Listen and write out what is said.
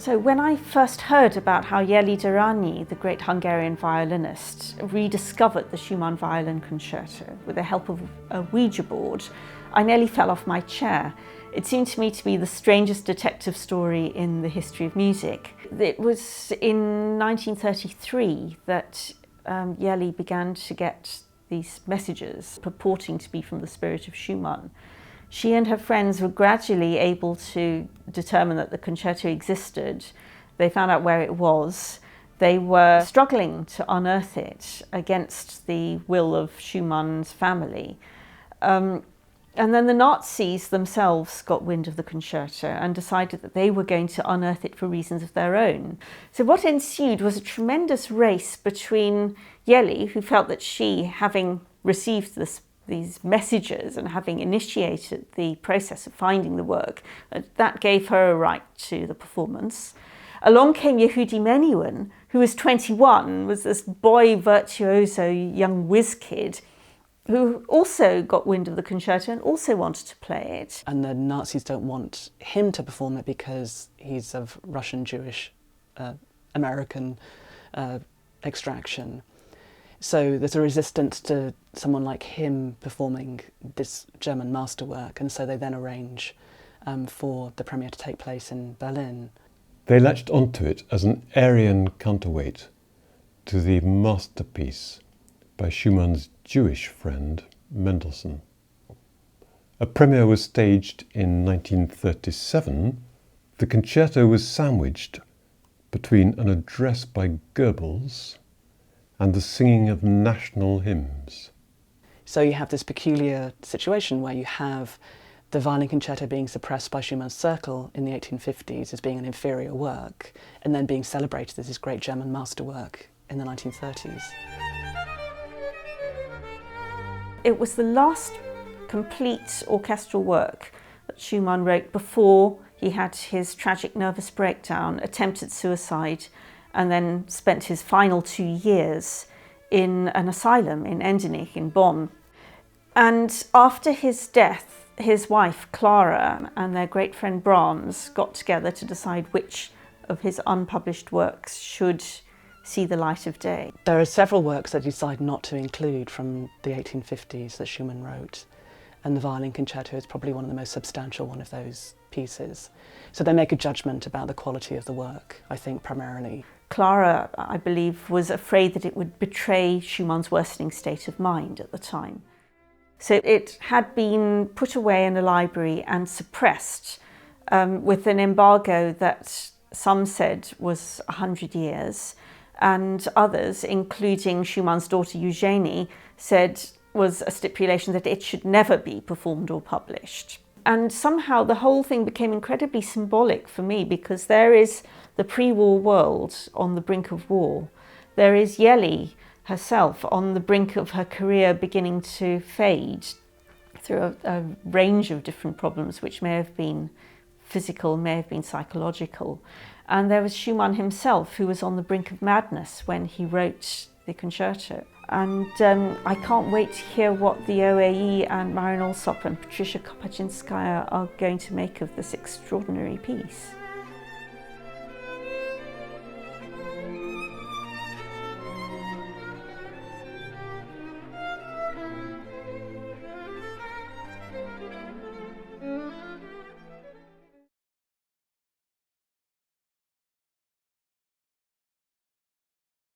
So when I first heard about how Jeli Durani, the great Hungarian violinist, rediscovered the Schumann Violin Concerto with the help of a Ouija board, I nearly fell off my chair. It seemed to me to be the strangest detective story in the history of music. It was in 1933 that Jeli began to get these messages purporting to be from the spirit of Schumann. She and her friends were gradually able to determine that the concerto existed. They found out where it was. They were struggling to unearth it against the will of Schumann's family. And then the Nazis themselves got wind of the concerto and decided that they were going to unearth it for reasons of their own. So what ensued was a tremendous race between Jeli, who felt that she, having received these messages and having initiated the process of finding the work, that gave her a right to the performance. Along came Yehudi Menuhin, who was 21, was this boy virtuoso, young whiz kid, who also got wind of the concerto and also wanted to play it. And the Nazis don't want him to perform it because he's of Russian, Jewish, American extraction. So there's a resistance to someone like him performing this German masterwork, and so they then arrange for the premiere to take place in Berlin. They latched onto it as an Aryan counterweight to the masterpiece by Schumann's Jewish friend Mendelssohn. A premiere was staged in 1937. The concerto was sandwiched between an address by Goebbels and the singing of national hymns. So you have this peculiar situation where you have the violin concerto being suppressed by Schumann's circle in the 1850s as being an inferior work, and then being celebrated as this great German masterwork in the 1930s. It was the last complete orchestral work that Schumann wrote before he had his tragic nervous breakdown, attempted suicide, and then spent his final 2 years in an asylum in Endenich in Bonn. And after his death, his wife Clara and their great friend Brahms got together to decide which of his unpublished works should see the light of day. There are several works that decide not to include from the 1850s that Schumann wrote, and the violin concerto is probably one of the most substantial one of those pieces. So they make a judgment about the quality of the work, I think, primarily. Clara, I believe, was afraid that it would betray Schumann's worsening state of mind at the time. So it had been put away in a library and suppressed with an embargo that some said was 100 years, and others, including Schumann's daughter Eugenie, said was a stipulation that it should never be performed or published. And somehow the whole thing became incredibly symbolic for me, because there is the pre-war world on the brink of war. There is Jeli herself on the brink of her career beginning to fade through a range of different problems, which may have been physical, may have been psychological. And there was Schumann himself, who was on the brink of madness when he wrote the concerto. And I can't wait to hear what the OAE and Marin Alsop and Patricia Kopatchinskaja are going to make of this extraordinary piece.